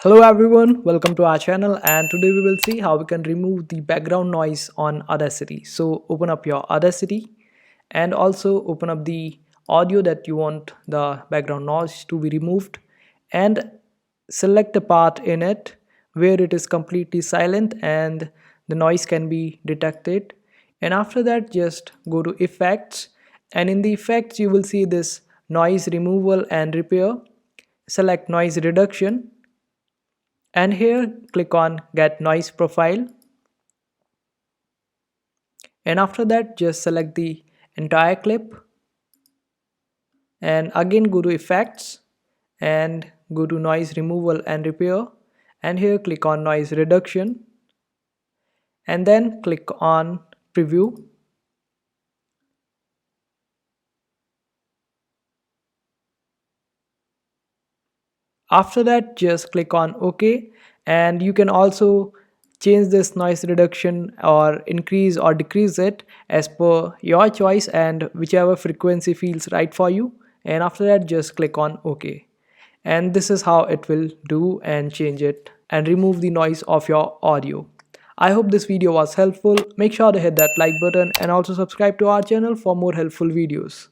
Hello everyone, welcome to our channel, and today we will see how we can remove the background noise on Audacity. So open up your Audacity and also open up the audio that you want the background noise to be removed, and select a part in it where it is completely silent and the noise can be detected. And after that, just go to effects, and in the effects you will see this noise removal and repair. Select noise reduction, and here click on get noise profile, and after that just select the entire clip, and again go to effects and go to noise removal and repair, and here click on noise reduction, and then click on preview. After that just click on OK, and you can also change this noise reduction or increase or decrease it as per your choice and whichever frequency feels right for you. And after that just click on OK, and this is how it will do and change it and remove the noise of your audio. I hope this video was helpful. Make sure to hit that like button and also subscribe to our channel for more helpful videos.